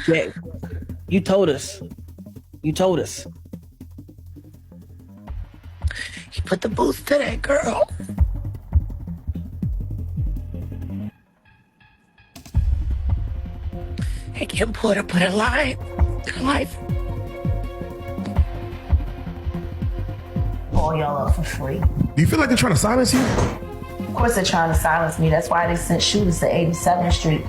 Jack, you told us. You told us. He put the boost to that girl. He can put a line. Life. All y'all up for free. Do you feel like they're trying to silence you? Of course they're trying to silence me. That's why they sent shooters to 87th Street.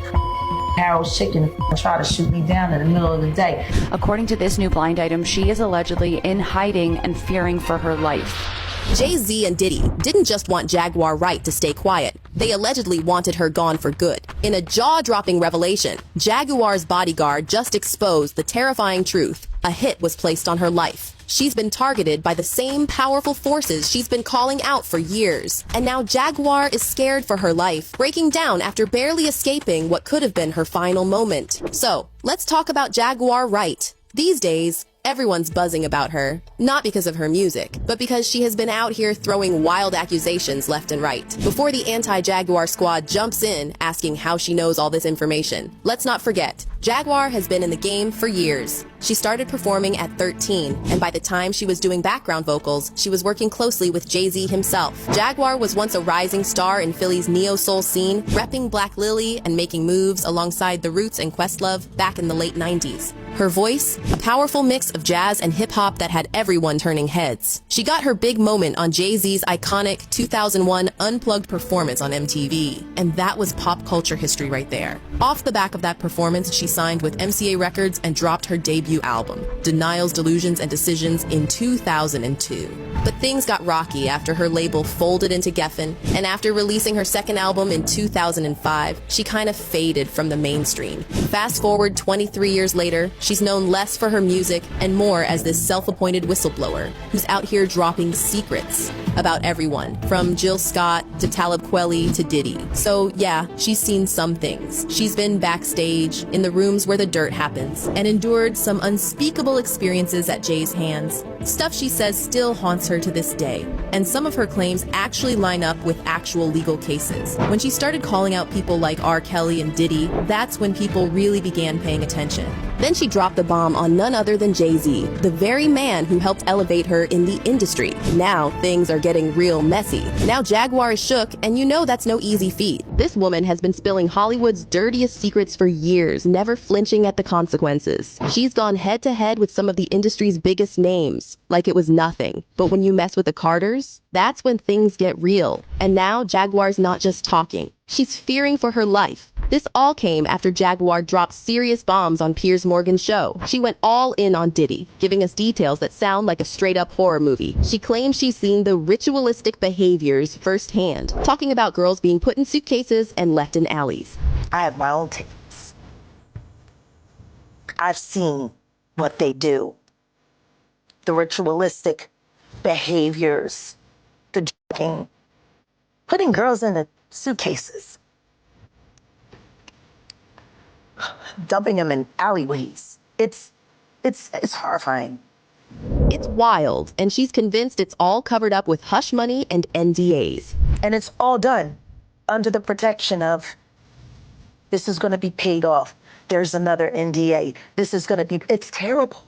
Harold's Chicken and try to shoot me down in the middle of the day. According to this new blind item, she is allegedly in hiding and fearing for her life. Jay Z and Diddy didn't just want Jaguar Wright to stay quiet. They allegedly wanted her gone for good. In a jaw-dropping revelation, Jaguar's bodyguard just exposed the terrifying truth. A hit was placed on her life. She's been targeted by the same powerful forces she's been calling out for years. And now Jaguar is scared for her life, breaking down after barely escaping what could have been her final moment. So, let's talk about Jaguar Wright. These days, everyone's buzzing about her, not because of her music, but because she has been out here throwing wild accusations left and right. Before the anti-Jaguar squad jumps in asking how she knows all this information, let's not forget, Jaguar has been in the game for years. She started performing at 13, and by the time she was doing background vocals, she was working closely with Jay Z himself. Jaguar was once a rising star in Philly's neo-soul scene, repping Black Lily and making moves alongside The Roots and Questlove back in the late 90s. Her voice, a powerful mix of jazz and hip-hop that had everyone turning heads. She got her big moment on Jay Z's iconic 2001 Unplugged performance on MTV, and that was pop culture history right there. Off the back of that performance, she signed with MCA Records and dropped her debut album, Denials, Delusions, and Decisions, in 2002. But things got rocky after her label folded into Geffen, and after releasing her second album in 2005, she kind of faded from the mainstream. Fast forward 23 years later, she's known less for her music and more as this self-appointed whistleblower who's out here dropping secrets about everyone, from Jill Scott to Talib Kweli to Diddy. So yeah, she's seen some things. She's been backstage, in the rooms where the dirt happens, and endured some unspeakable experiences at Jay's hands. Stuff she says still haunts her to this day, and some of her claims actually line up with actual legal cases. When she started calling out people like R. Kelly and Diddy, that's when people really began paying attention. Then she dropped the bomb on none other than Jay Z, the very man who helped elevate her in the industry. Now things are getting real messy. Now Jaguar is shook, and you know that's no easy feat. This woman has been spilling Hollywood's dirtiest secrets for years, never flinching at the consequences. She's gone head to head with some of the industry's biggest names, like it was nothing. But when you mess with the Carters, that's when things get real. And now Jaguar's not just talking. She's fearing for her life. This all came after Jaguar dropped serious bombs on Piers Morgan's show. She went all in on Diddy, giving us details that sound like a straight-up horror movie. She claims she's seen the ritualistic behaviors firsthand, talking about girls being put in suitcases and left in alleys. I have my own tapes. I've seen what they do. The ritualistic behaviors, the drinking, putting girls in the suitcases, dumping them in alleyways. It's horrifying. It's wild, and she's convinced it's all covered up with hush money and NDAs. And it's all done under the protection of, this is going to be paid off. There's another NDA. This is going to be, it's terrible.